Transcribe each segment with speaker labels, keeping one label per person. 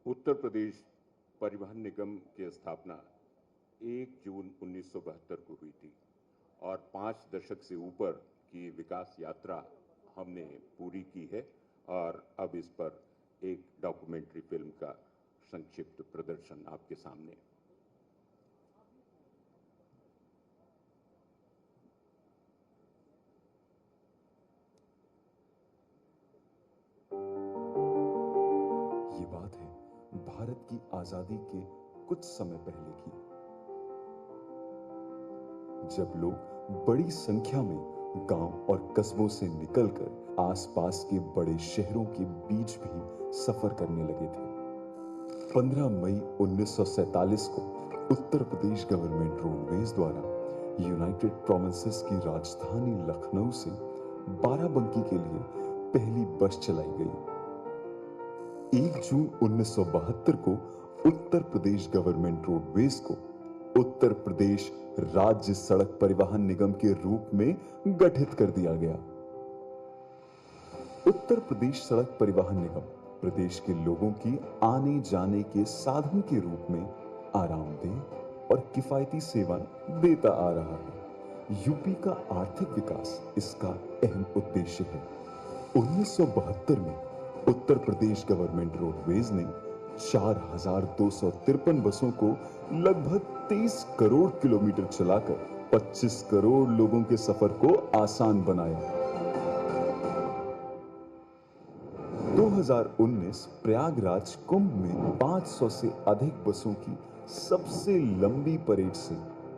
Speaker 1: उत्तर प्रदेश परिवहन निगम की स्थापना 1 जून 1972 को हुई थी और 5 दशक से ऊपर की विकास यात्रा हमने पूरी की है और अब इस पर एक डॉक्यूमेंट्री फिल्म का संक्षिप्त प्रदर्शन आपके सामने।
Speaker 2: ये बात है भारत की आजादी के कुछ समय पहले की, जब लोग बड़ी संख्या में गांव और कस्बों से निकलकर आसपास के बड़े शहरों के बीच भी सफर करने लगे थे। 15 मई 1947 को उत्तर प्रदेश गवर्नमेंट रोडवेज द्वारा यूनाइटेड प्रोविंसेस की राजधानी लखनऊ से बाराबंकी के लिए पहली बस चलाई गई। 1 जून 1972 को उत्तर प्रदेश गवर्नमेंट रोडवेज को उत्तर प्रदेश राज्य सड़क परिवहन निगम के रूप में गठित कर दिया गया। उत्तर प्रदेश सड़क परिवहन निगम प्रदेश के लोगों की आने जाने के साधन के रूप में आरामदेह और किफायती सेवाएं देता आ रहा है। यूपी का आर्थिक विकास इसका अहम उद्देश्य है। 1972 में उत्तर प्रदेश गवर्नमेंट रोडवेज ने 4,253 बसों को लगभग 23 करोड़ किलोमीटर चलाकर 25 करोड़ लोगों के सफर को आसान बनाया। 2019 प्रयागराज कुंभ में 500 से अधिक बसों की सबसे लंबी परेड से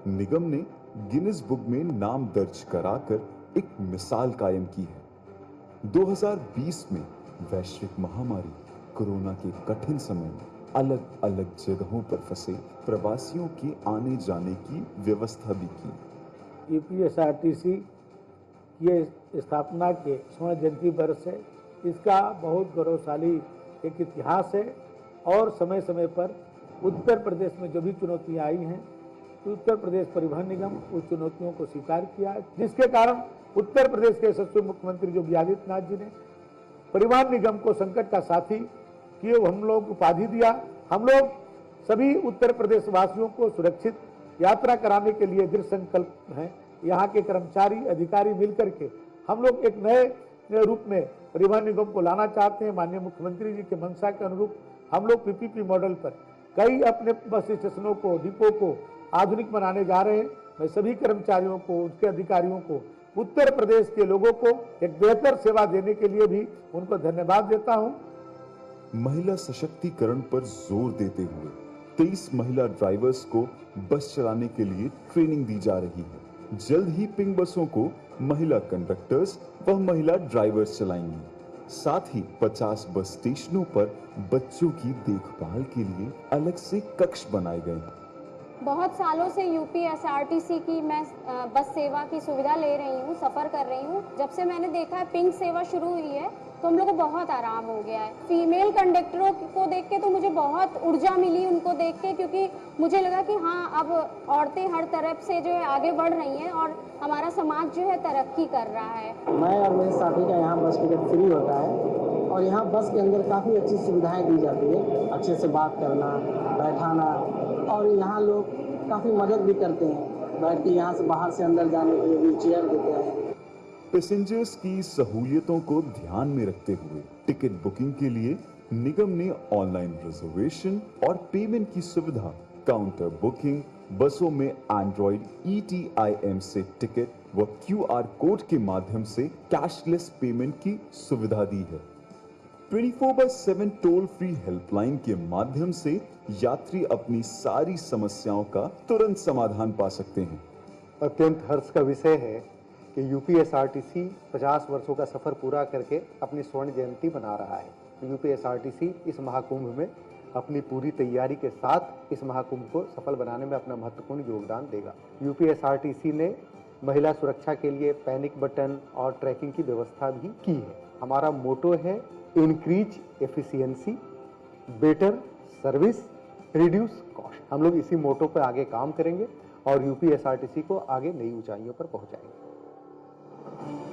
Speaker 2: निगम ने गिनीज बुक में नाम दर्ज कराकर एक मिसाल कायम की है। 2020 में वैश्विक महामारी कोरोना के कठिन समय में अलग अलग जगहों पर फंसे प्रवासियों के आने जाने की व्यवस्था भी की।
Speaker 3: यूपीएसआरटीसी ये स्थापना के स्वर्ण जयंती वर्ष है। इसका बहुत गौरवशाली एक इतिहास है और समय समय पर उत्तर प्रदेश में जो भी चुनौतियां आई हैं तो उत्तर प्रदेश परिवहन निगम उस चुनौतियों को स्वीकार किया, जिसके कारण उत्तर प्रदेश के यशस्वी मुख्यमंत्री योगी आदित्यनाथ जी ने परिवहन निगम को संकट का साथी की हम लोग उपाधि दिया। हम लोग सभी उत्तर प्रदेश वासियों को सुरक्षित यात्रा कराने के लिए दृढ़ संकल्प हैं। यहाँ के कर्मचारी अधिकारी मिलकर के हम लोग एक नए रूप में परिवहन निगम को लाना चाहते हैं। माननीय मुख्यमंत्री जी के मंशा के अनुरूप हम लोग पीपीपी मॉडल पर कई अपने बस स्टेशनों को, डिपो को आधुनिक बनाने जा रहे हैं। मैं सभी कर्मचारियों को, उनके अधिकारियों को, उत्तर प्रदेश के लोगों को एक बेहतर सेवा देने के लिए भी उनको धन्यवाद देता हूं।
Speaker 2: महिला सशक्तिकरण पर जोर देते हुए 23 महिला ड्राइवर्स को बस चलाने के लिए ट्रेनिंग दी जा रही है। जल्द ही पिंक बसों को महिला कंडक्टर्स व महिला ड्राइवर्स चलाएंगी। साथ ही 50 बस स्टेशनों पर बच्चों की देखभाल के लिए अलग से कक्ष बनाए गए हैं।
Speaker 4: बहुत सालों से यूपीएसआरटीसी की मैं बस सेवा की सुविधा ले रही हूँ, सफ़र कर रही हूँ। जब से मैंने देखा है पिंक सेवा शुरू हुई है तो हम लोग को बहुत आराम हो गया है। फीमेल कंडक्टरों को देख के तो मुझे बहुत ऊर्जा मिली उनको देख के, क्योंकि मुझे लगा कि हाँ अब औरतें हर तरफ से जो है आगे बढ़ रही हैं और हमारा समाज जो है तरक्की कर रहा है।
Speaker 5: मैं और मेरे साथी का यहाँ बस टिकट फ्री होता है और यहाँ बस के अंदर काफ़ी अच्छी सुविधाएँ दी जाती है, अच्छे से बात करना, बैठाना, और यहाँ लोग काफ़ी मदद भी करते हैं। बैठ के यहाँ से बाहर से अंदर जाने के लिए व्हील चेयर देते हैं।
Speaker 2: पैसेंजर्स की सहूलियतों को ध्यान में रखते हुए टिकट बुकिंग के लिए निगम ने ऑनलाइन रिजर्वेशन और पेमेंट की सुविधा, काउंटर बुकिंग, बसों में एंड्रॉइड ETIM से टिकट व QR कोड के माध्यम से कैशलेस पेमेंट की सुविधा दी है। 24/7 टोल फ्री हेल्पलाइन के माध्यम से यात्री अपनी सारी समस्याओं का तुरंत समाधान पा सकते हैं।
Speaker 6: अत्यंत हर्ष का विषय है कि यूपीएसआरटीसी 50 वर्षों का सफर पूरा करके अपनी स्वर्ण जयंती मना रहा है। यूपीएसआरटीसी इस महाकुंभ में अपनी पूरी तैयारी के साथ इस महाकुंभ को सफल बनाने में अपना महत्वपूर्ण योगदान देगा। यूपीएसआरटीसी ने महिला सुरक्षा के लिए पैनिक बटन और ट्रैकिंग की व्यवस्था भी की है। हमारा मोटो है increase efficiency, better service, reduce cost. हम लोग इसी मोटो पर आगे काम करेंगे और यूपीएसआरटीसी को आगे नई ऊंचाइयों पर पहुंचाएंगे।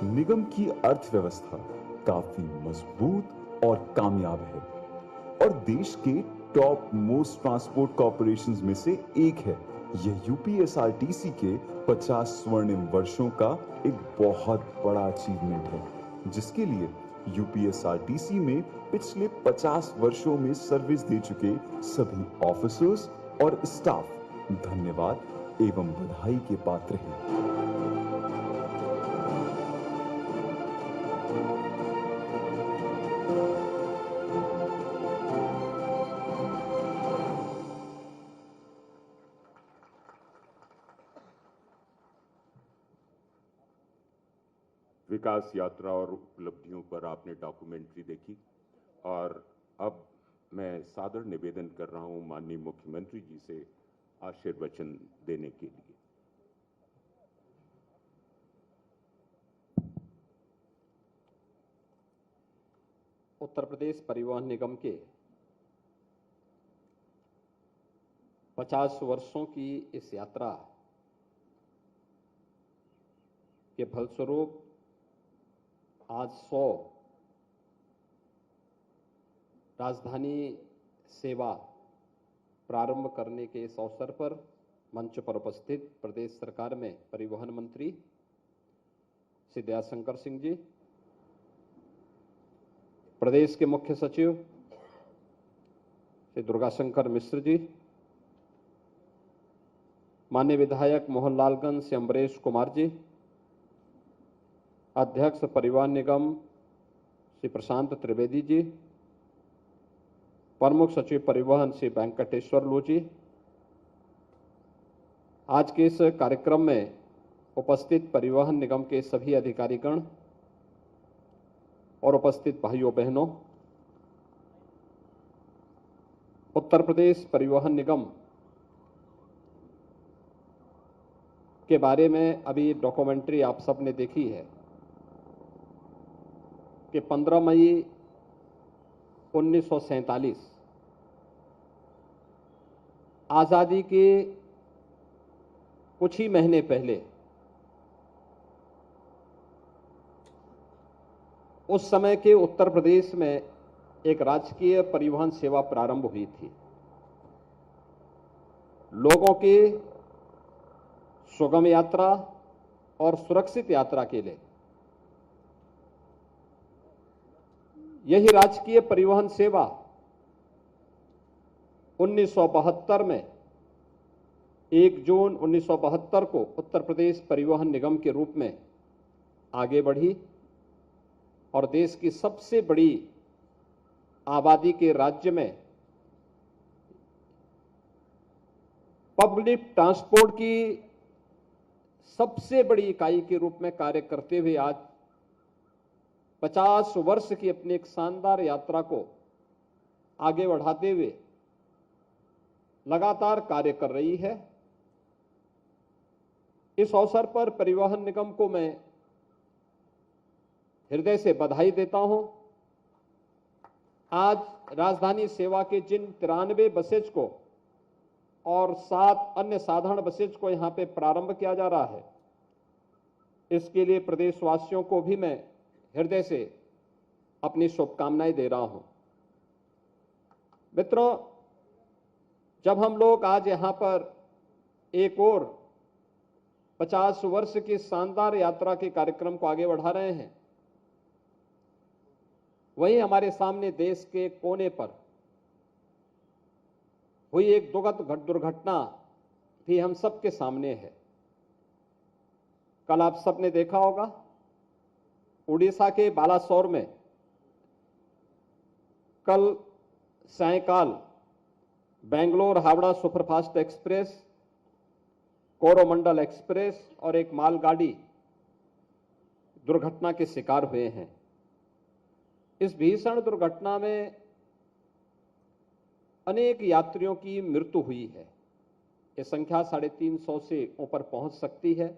Speaker 2: निगम की अर्थव्यवस्था काफी मजबूत और कामयाब है और देश के टॉप मोस्ट ट्रांसपोर्ट कॉर्पोरेशंस में से एक है। यह यूपीएसआरटीसी के 50 स्वर्णिम वर्षों का एक बहुत बड़ा अचीवमेंट है, जिसके लिए यूपीएसआरटीसी में पिछले 50 वर्षों में सर्विस दे चुके सभी ऑफिसर्स और स्टाफ धन्यवाद एवं बधाई के पात्र हैं।
Speaker 1: विकास यात्रा और उपलब्धियों पर आपने डॉक्यूमेंट्री देखी और अब मैं सादर निवेदन कर रहा हूं माननीय मुख्यमंत्री जी से आशीर्वचन देने के लिए।
Speaker 7: उत्तर प्रदेश परिवहन निगम के 50 वर्षों की इस यात्रा के फलस्वरूप आज 100 राजधानी सेवा प्रारंभ करने के इस अवसर पर मंच पर उपस्थित प्रदेश सरकार में परिवहन मंत्री श्री दयाशंकर सिंह जी, प्रदेश के मुख्य सचिव श्री दुर्गाशंकर मिश्र जी, माननीय विधायक मोहनलालगंज से अम्बरेश कुमार जी, अध्यक्ष परिवहन निगम श्री प्रशांत त्रिवेदी जी, प्रमुख सचिव परिवहन श्री वेंकटेश्वर लू जी, आज के इस कार्यक्रम में उपस्थित परिवहन निगम के सभी अधिकारीगण और उपस्थित भाइयों बहनों, उत्तर प्रदेश परिवहन निगम के बारे में अभी डॉक्यूमेंट्री आप सबने देखी है कि 15 मई 1947 आज़ादी के कुछ ही महीने पहले उस समय के उत्तर प्रदेश में एक राजकीय परिवहन सेवा प्रारंभ हुई थी। लोगों की सुगम यात्रा और सुरक्षित यात्रा के लिए यही राजकीय परिवहन सेवा 1972 में 1 जून 1972 को उत्तर प्रदेश परिवहन निगम के रूप में आगे बढ़ी और देश की सबसे बड़ी आबादी के राज्य में पब्लिक ट्रांसपोर्ट की सबसे बड़ी इकाई के रूप में कार्य करते हुए आज 50 वर्ष की अपनी एक शानदार यात्रा को आगे बढ़ाते हुए लगातार कार्य कर रही है। इस अवसर पर परिवहन निगम को मैं हृदय से बधाई देता हूं। आज राजधानी सेवा के जिन 93 बसेज को और 7 अन्य साधारण बसेज को यहां पे प्रारंभ किया जा रहा है, इसके लिए प्रदेशवासियों को भी मैं हृदय से अपनी शुभकामनाएं दे रहा हूं। मित्रों, जब हम लोग आज यहां पर एक और 50 वर्ष की शानदार यात्रा के कार्यक्रम को आगे बढ़ा रहे हैं, वहीं हमारे सामने देश के कोने पर हुई एक दुखद दुर्घटना भी हम सबके सामने है। कल आप सबने देखा होगा, उड़ीसा के बालासोर में कल सायंकाल Bangalore Howrah superfast express, Coromandel express और एक मालगाड़ी दुर्घटना के शिकार हुए हैं। इस भीषण दुर्घटना में अनेक यात्रियों की मृत्यु हुई है। यह संख्या 350 से ऊपर पहुंच सकती है।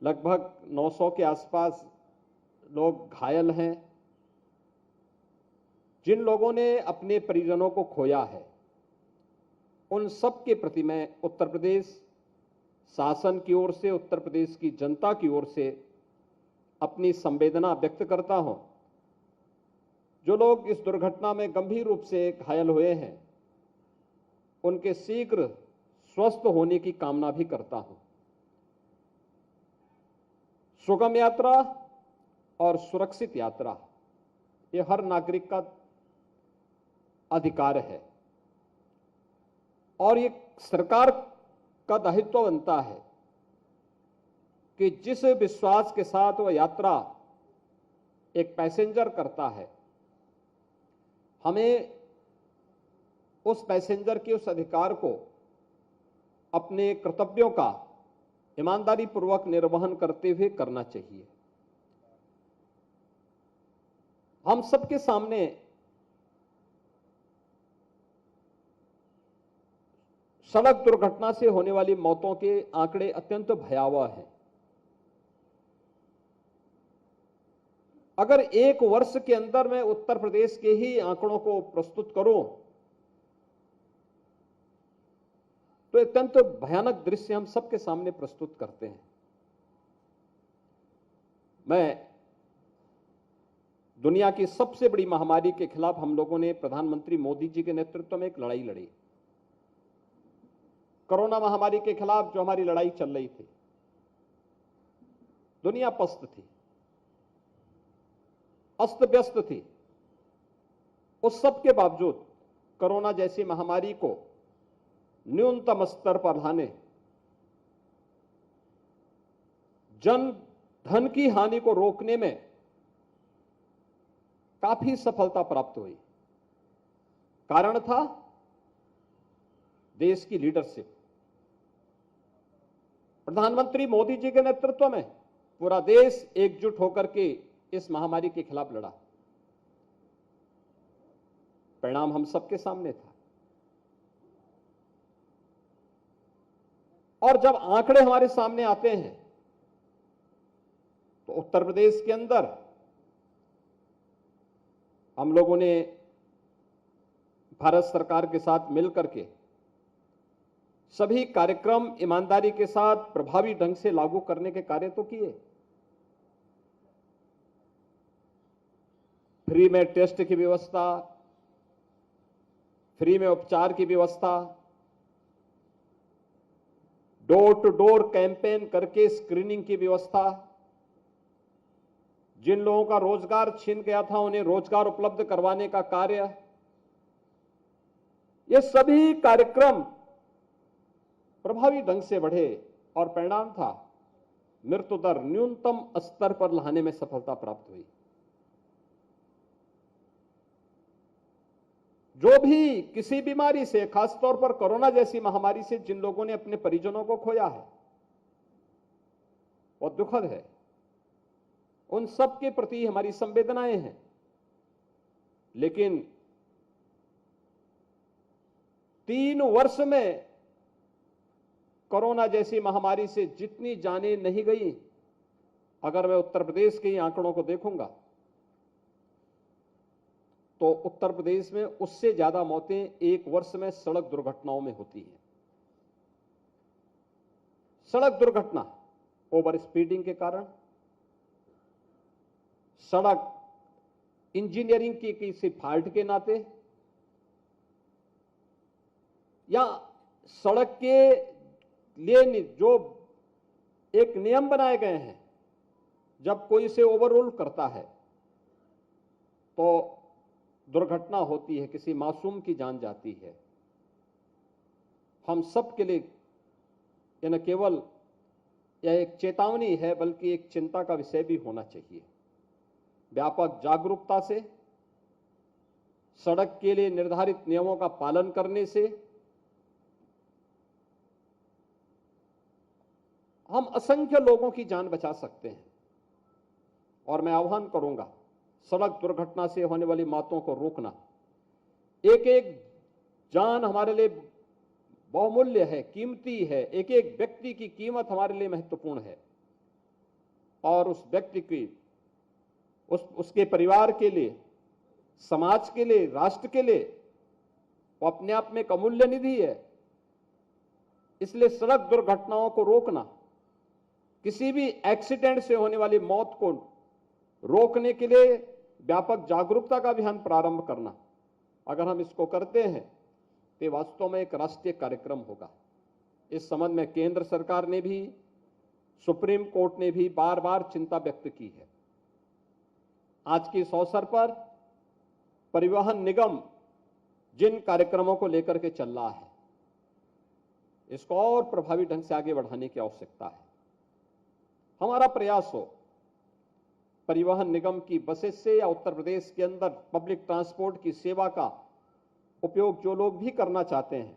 Speaker 7: लगभग 900 के आसपास लोग घायल हैं। जिन लोगों ने अपने परिजनों को खोया है, उन सब के प्रति मैं उत्तर प्रदेश शासन की ओर से, उत्तर प्रदेश की जनता की ओर से अपनी संवेदना व्यक्त करता हूं जो लोग इस दुर्घटना में गंभीर रूप से घायल हुए हैं, उनके शीघ्र स्वस्थ होने की कामना भी करता हूं। सुगम यात्रा और सुरक्षित यात्रा ये हर नागरिक का अधिकार है और ये सरकार का दायित्व बनता है कि जिस विश्वास के साथ वह यात्रा एक पैसेंजर करता है, हमें उस पैसेंजर के उस अधिकार को अपने कर्तव्यों का ईमानदारी पूर्वक निर्वहन करते हुए करना चाहिए। हम सबके सामने सड़क दुर्घटना से होने वाली मौतों के आंकड़े अत्यंत भयावह हैं। अगर एक वर्ष के अंदर मैं उत्तर प्रदेश के ही आंकड़ों को प्रस्तुत करूं तो अत्यंत भयानक दृश्य हम सबके सामने प्रस्तुत करते हैं। मैं दुनिया की सबसे बड़ी महामारी के खिलाफ हम लोगों ने प्रधानमंत्री मोदी जी के नेतृत्व में एक लड़ाई लड़ी। कोरोना महामारी के खिलाफ जो हमारी लड़ाई चल रही थी, दुनिया पस्त थी, अस्त व्यस्त थी। उस सब के बावजूद कोरोना जैसी महामारी को न्यूनतम स्तर पर लाने, जन धन की हानि को रोकने में काफी सफलता प्राप्त हुई। कारण था देश की लीडरशिप। प्रधानमंत्री मोदी जी के नेतृत्व में पूरा देश एकजुट होकर के इस महामारी के खिलाफ लड़ा। परिणाम हम सबके सामने था। और जब आंकड़े हमारे सामने आते हैं तो उत्तर प्रदेश के अंदर हम लोगों ने भारत सरकार के साथ मिलकर के सभी कार्यक्रम ईमानदारी के साथ प्रभावी ढंग से लागू करने के कार्य तो किए। फ्री में टेस्ट की व्यवस्था, फ्री में उपचार की व्यवस्था, डोर टू डोर कैंपेन करके स्क्रीनिंग की व्यवस्था, जिन लोगों का रोजगार छीन गया था उन्हें रोजगार उपलब्ध करवाने का कार्य, ये सभी कार्यक्रम प्रभावी ढंग से बढ़े और परिणाम था मृत्यु दर न्यूनतम स्तर पर लाने में सफलता प्राप्त हुई। जो भी किसी बीमारी से, खासतौर पर कोरोना जैसी महामारी से जिन लोगों ने अपने परिजनों को खोया है, वो दुखद है। उन सब के प्रति हमारी संवेदनाएं हैं। लेकिन 3 वर्ष में कोरोना जैसी महामारी से जितनी जानें नहीं गई, अगर मैं उत्तर प्रदेश के ही आंकड़ों को देखूंगा तो उत्तर प्रदेश में उससे ज्यादा मौतें एक वर्ष में सड़क दुर्घटनाओं में होती हैं। सड़क दुर्घटना ओवर स्पीडिंग के कारण, सड़क इंजीनियरिंग की किसी फॉल्ट के नाते, या सड़क के लिए जो एक नियम बनाए गए हैं, जब कोई इसे ओवररूल करता है तो दुर्घटना होती है, किसी मासूम की जान जाती है। हम सब के लिए यह न केवल यह एक चेतावनी है बल्कि एक चिंता का विषय भी होना चाहिए। व्यापक जागरूकता से, सड़क के लिए निर्धारित नियमों का पालन करने से हम असंख्य लोगों की जान बचा सकते हैं। और मैं आह्वान करूंगा, सड़क दुर्घटना से होने वाली मौतों को रोकना। एक एक जान हमारे लिए बहुमूल्य है, कीमती है। एक एक व्यक्ति की कीमत हमारे लिए महत्वपूर्ण है और उस व्यक्ति की, उसके परिवार के लिए, समाज के लिए, राष्ट्र के लिए वो अपने आप में एक अमूल्य निधि है। इसलिए सड़क दुर्घटनाओं को रोकना, किसी भी एक्सीडेंट से होने वाली मौत को रोकने के लिए व्यापक जागरूकता का अभियान प्रारंभ करना, अगर हम इसको करते हैं तो वास्तव में एक राष्ट्रीय कार्यक्रम होगा। इस संबंध में केंद्र सरकार ने भी, सुप्रीम कोर्ट ने भी बार बार चिंता व्यक्त की है। आज के इस अवसर पर परिवहन निगम जिन कार्यक्रमों को लेकर के चल रहा है, इसको और प्रभावी ढंग से आगे बढ़ाने की आवश्यकता है। हमारा प्रयास हो परिवहन निगम की बसेस से या उत्तर प्रदेश के अंदर पब्लिक ट्रांसपोर्ट की सेवा का उपयोग जो लोग भी करना चाहते हैं,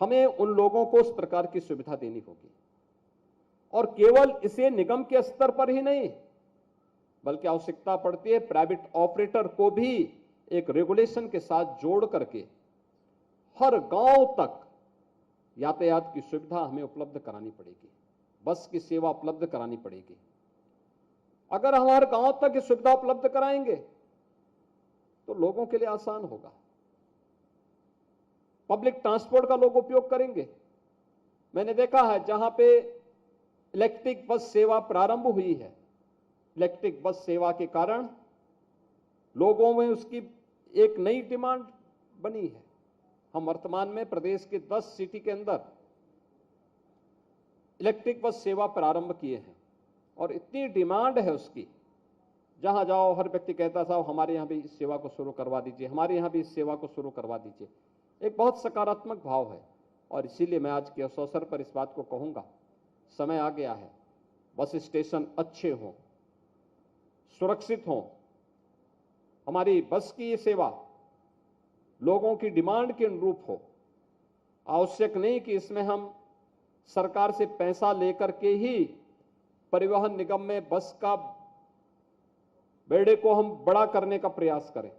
Speaker 7: हमें उन लोगों को उस प्रकार की सुविधा देनी होगी। और केवल इसे निगम के स्तर पर ही नहीं, बल्कि आवश्यकता पड़ती है प्राइवेट ऑपरेटर को भी एक रेगुलेशन के साथ जोड़ करके हर गांव तक यातायात की सुविधा हमें उपलब्ध करानी पड़ेगी, बस की सेवा उपलब्ध करानी पड़ेगी। अगर हम हर गांव तक ये सुविधा उपलब्ध कराएंगे तो लोगों के लिए आसान होगा, पब्लिक ट्रांसपोर्ट का लोग उपयोग करेंगे। मैंने देखा है जहां पे इलेक्ट्रिक बस सेवा प्रारंभ हुई है, इलेक्ट्रिक बस सेवा के कारण लोगों में उसकी एक नई डिमांड बनी है। हम वर्तमान में प्रदेश के 10 सिटी के अंदर इलेक्ट्रिक बस सेवा प्रारंभ किए हैं और इतनी डिमांड है उसकी, जहां जाओ हर व्यक्ति कहता साहब हमारे यहां भी इस सेवा को शुरू करवा दीजिए, हमारे यहां भी इस सेवा को शुरू करवा दीजिए। एक बहुत सकारात्मक भाव है और इसीलिए मैं आज के इस अवसर पर इस बात को कहूंगा, समय आ गया है बस स्टेशन अच्छे हों, सुरक्षित हों, हमारी बस की ये सेवा लोगों की डिमांड के अनुरूप हो। आवश्यक नहीं कि इसमें हम सरकार से पैसा लेकर के ही परिवहन निगम में बस का बेड़े को हम बड़ा करने का प्रयास करें।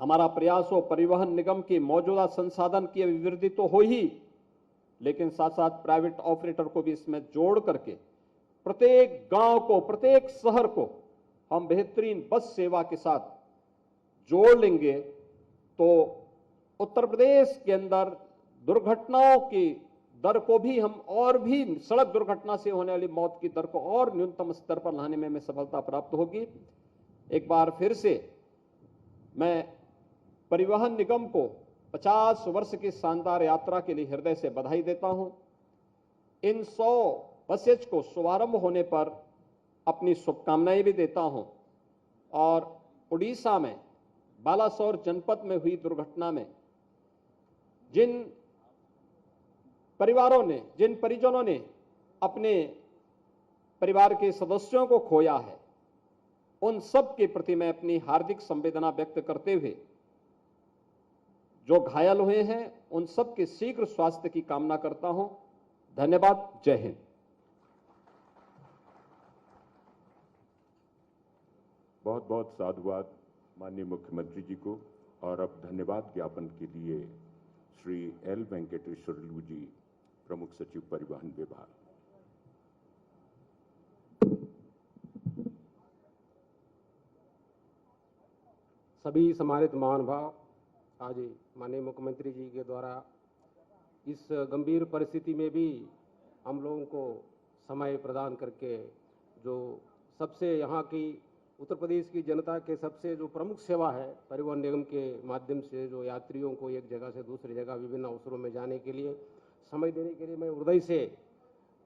Speaker 7: हमारा प्रयास हो परिवहन निगम के मौजूदा संसाधन की अभिवृद्धि तो हो ही, लेकिन साथ साथ प्राइवेट ऑपरेटर को भी इसमें जोड़ करके प्रत्येक गांव को, प्रत्येक शहर को हम बेहतरीन बस सेवा के साथ जोड़ लेंगे तो उत्तर प्रदेश के अंदर दुर्घटनाओं की दर को भी हम और भी, सड़क दुर्घटना से होने वाली मौत की दर को और न्यूनतम स्तर पर लाने में हमें सफलता प्राप्त होगी। एक बार फिर से मैं परिवहन निगम को 50 वर्ष की शानदार यात्रा के लिए हृदय से बधाई देता हूं। इन 100 बसेज को शुभारंभ होने पर अपनी शुभकामनाएं भी देता हूं और उड़ीसा में बालासोर जनपद में हुई दुर्घटना में जिन परिवारों ने, जिन परिजनों ने अपने परिवार के सदस्यों को खोया है, उन सब के प्रति मैं अपनी हार्दिक संवेदना व्यक्त करते हुए जो घायल हुए हैं उन सब के शीघ्र स्वास्थ्य की कामना करता हूं। धन्यवाद। जय हिंद।
Speaker 1: बहुत बहुत साधुवाद माननीय मुख्यमंत्री जी को। और अब धन्यवाद ज्ञापन के लिए श्री एल वेंकटेश्वरलू जी, प्रमुख सचिव परिवहन विभाग।
Speaker 8: सभी सम्मानित महानुभाव, आज माननीय मुख्यमंत्री जी के द्वारा इस गंभीर परिस्थिति में भी हम लोगों को समय प्रदान करके जो सबसे यहाँ की उत्तर प्रदेश की जनता के सबसे जो प्रमुख सेवा है परिवहन निगम के माध्यम से जो यात्रियों को एक जगह से दूसरी जगह विभिन्न अवसरों में जाने के लिए समय देने के लिए मैं हृदय से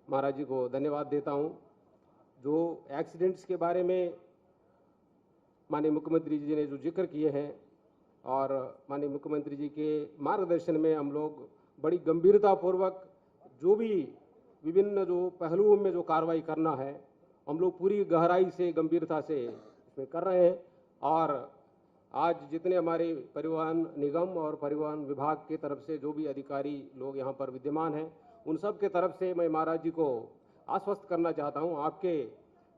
Speaker 8: महाराज जी को धन्यवाद देता हूँ। जो एक्सीडेंट्स के बारे में माननीय मुख्यमंत्री जी ने जो जिक्र किए हैं और माननीय मुख्यमंत्री जी के मार्गदर्शन में हम लोग बड़ी गंभीरतापूर्वक जो भी विभिन्न जो पहलुओं में जो कार्रवाई करना है हम लोग पूरी गहराई से, गंभीरता से इसमें कर रहे हैं। और आज जितने हमारे परिवहन निगम और परिवहन विभाग की तरफ से जो भी अधिकारी लोग यहाँ पर विद्यमान हैं उन सब के तरफ से मैं महाराज जी को आश्वस्त करना चाहता हूँ, आपके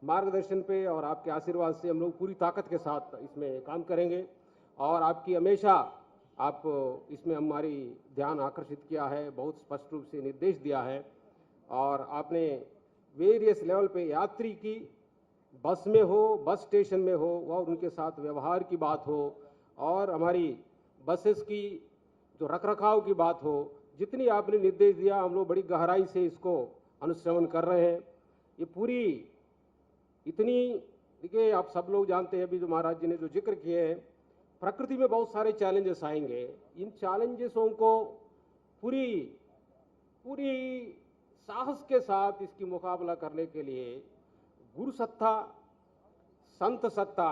Speaker 8: मार्गदर्शन पे और आपके आशीर्वाद से हम लोग पूरी ताकत के साथ इसमें काम करेंगे और आपकी हमेशा आप इसमें हमारी ध्यान आकर्षित किया है, बहुत स्पष्ट रूप से निर्देश दिया है और आपने वेरियस लेवल पे यात्री की बस में हो, बस स्टेशन में हो और उनके साथ व्यवहार की बात हो और हमारी बसेस की जो रखरखाव की बात हो, जितनी आपने निर्देश दिया हम लोग बड़ी गहराई से इसको अनुश्रवण कर रहे हैं। ये पूरी इतनी देखिए, आप सब लोग जानते हैं, अभी जो महाराज जी ने जो जिक्र किए हैं, प्रकृति में बहुत सारे चैलेंजेस आएंगे। इन चैलेंजेसों को पूरी पूरी साहस के साथ इसकी मुकाबला करने के लिए गुरु सत्ता, संत सत्ता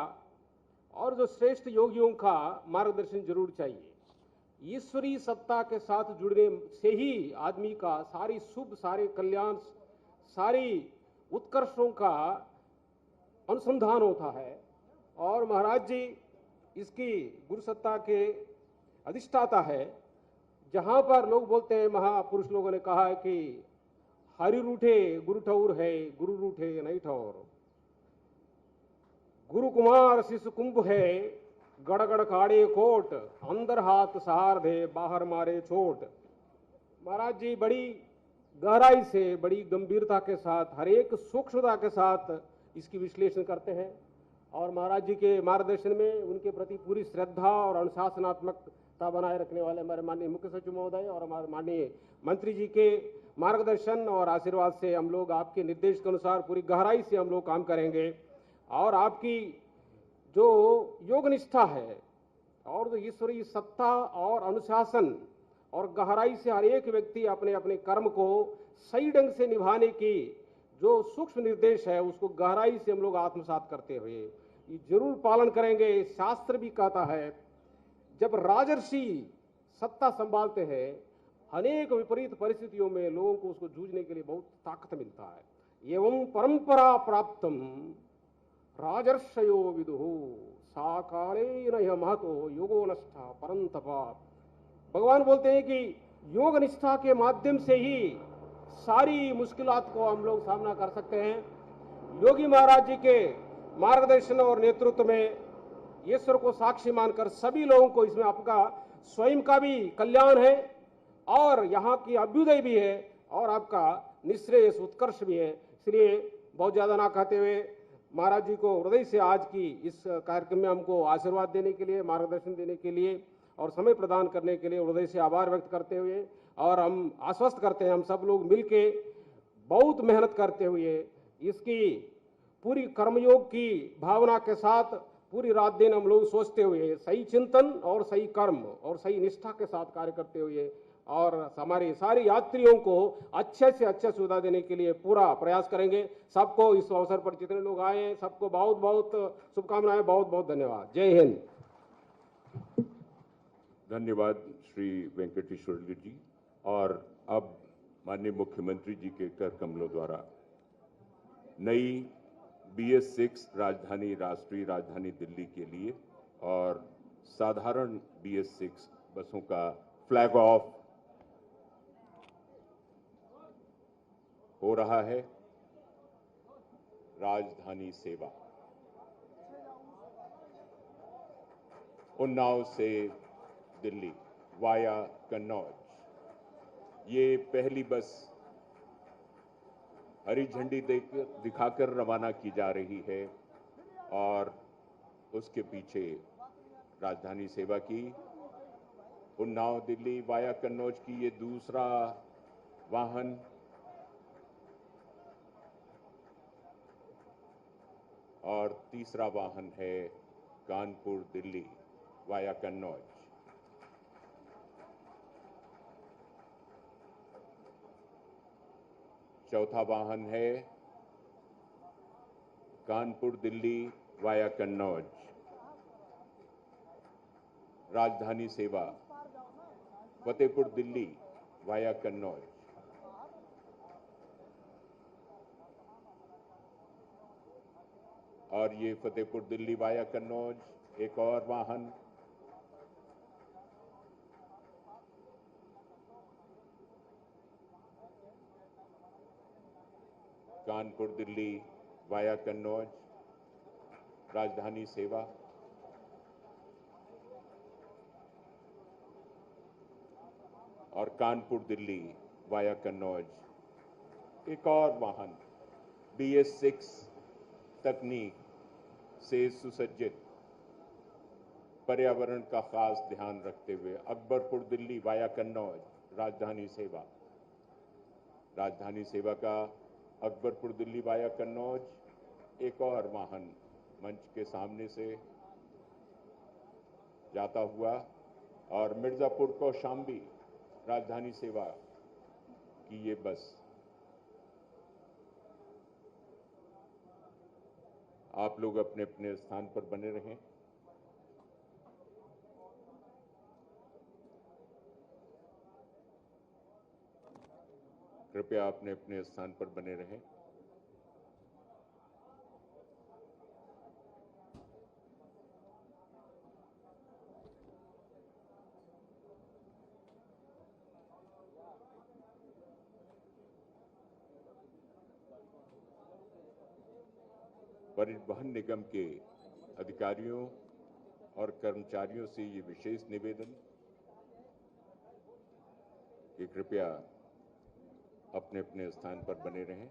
Speaker 8: और जो श्रेष्ठ योगियों का मार्गदर्शन जरूर चाहिए। ईश्वरीय सत्ता के साथ जुड़ने से ही आदमी का सारी शुभ, सारे कल्याण, सारी उत्कर्षों का अनुसंधान होता है। और महाराज जी इसकी गुरु सत्ता के अधिष्ठाता है। जहां पर लोग बोलते हैं, महापुरुष लोगों ने कहा है कि हरि रूठे गुरु ठौर है, गुरु रूठे नहीं ठौर। गुरु कुमार शिशु कुंभ है, गड़गड़ काड़े कोट, अंदर हाथ सहार दे, बाहर मारे छोट। महाराज जी बड़ी गहराई से, बड़ी गंभीरता के साथ, हर एक सूक्ष्मता के साथ इसकी विश्लेषण करते हैं। और महाराज जी के मार्गदर्शन में उनके प्रति पूरी श्रद्धा और अनुशासनात्मकता बनाए रखने वाले हमारे माननीय मुख्य सचिव महोदय और हमारे माननीय मंत्री जी के मार्गदर्शन और आशीर्वाद से हम लोग आपके निर्देश के अनुसार पूरी गहराई से हम लोग काम करेंगे। और आपकी जो योग निष्ठा है और जो ईश्वरीय सत्ता और अनुशासन और गहराई से हर एक व्यक्ति अपने अपने कर्म को सही ढंग से निभाने की जो सूक्ष्म निर्देश है, उसको गहराई से हम लोग आत्मसात करते हुए ये जरूर पालन करेंगे। शास्त्र भी कहता है, जब राजर्षि सत्ता संभालते हैं, अनेक विपरीत परिस्थितियों में लोगों को उसको जूझने के लिए बहुत ताकत मिलता है। एवं परंपरा प्राप्तम राजर्षयो विदुः सा कालेन यह महतो योगो निष्ठा परंतपा। भगवान बोलते हैं कि योग निष्ठा के माध्यम से ही सारी मुश्किलात को हम लोग सामना कर सकते हैं। योगी महाराज जी के मार्गदर्शन और नेतृत्व में ईश्वर को साक्षी मानकर सभी लोगों को इसमें आपका स्वयं का भी कल्याण है और यहाँ की अभ्युदय भी है और आपका निश्रेयस उत्कर्ष भी है। इसलिए बहुत ज्यादा ना कहते हुए महाराज जी को हृदय से आज की इस कार्यक्रम में हमको आशीर्वाद देने के लिए, मार्गदर्शन देने के लिए और समय प्रदान करने के लिए हृदय से आभार व्यक्त करते हुए, और हम आश्वस्त करते हैं हम सब लोग मिलके बहुत मेहनत करते हुए इसकी पूरी कर्मयोग की भावना के साथ पूरी रात दिन हम लोग सोचते हुए सही चिंतन और सही कर्म और सही निष्ठा के साथ कार्य करते हुए और हमारे सारे यात्रियों को अच्छे से अच्छा सुविधा देने के लिए पूरा प्रयास करेंगे। सबको इस अवसर पर जितने लोग आए हैं सबको बहुत बहुत शुभकामनाएं, बहुत बहुत धन्यवाद। जय हिंद।
Speaker 1: धन्यवाद श्री वेंकटेश्वर जी। और अब माननीय मुख्यमंत्री जी के कर कमलों द्वारा नई BS6 राजधानी, राष्ट्रीय राजधानी दिल्ली के लिए और साधारण BS6 बसों का फ्लैग ऑफ हो रहा है। राजधानी सेवा उन्नाव से दिल्ली वाया कन्नौज, ये पहली बस हरी झंडी दिखाकर रवाना की जा रही है और उसके पीछे राजधानी सेवा की उन्नाव दिल्ली वाया कन्नौज की ये दूसरा वाहन और तीसरा वाहन है कानपुर दिल्ली वाया कन्नौज। चौथा वाहन है कानपुर दिल्ली वाया कन्नौज। राजधानी सेवा फतेहपुर दिल्ली वाया कन्नौज। और ये फतेहपुर दिल्ली वाया कन्नौज एक और वाहन कानपुर दिल्ली वाया कन्नौज राजधानी सेवा। और कानपुर दिल्ली वाया कन्नौज एक और वाहन BS6 तकनीक से सुसज्जित पर्यावरण का खास ध्यान रखते हुए अकबरपुर दिल्ली वाया कन्नौज राजधानी सेवा। राजधानी सेवा का अकबरपुर दिल्ली वाया कन्नौज एक और वाहन मंच के सामने से जाता हुआ और मिर्जापुर कौशाम्बी राजधानी सेवा की ये बस आप लोग अपने अपने स्थान पर बने रहें। कृपया अपने अपने स्थान पर बने रहें। परिवहन निगम के अधिकारियों और कर्मचारियों से ये विशेष निवेदन कि कृपया अपने अपने स्थान पर बने रहें।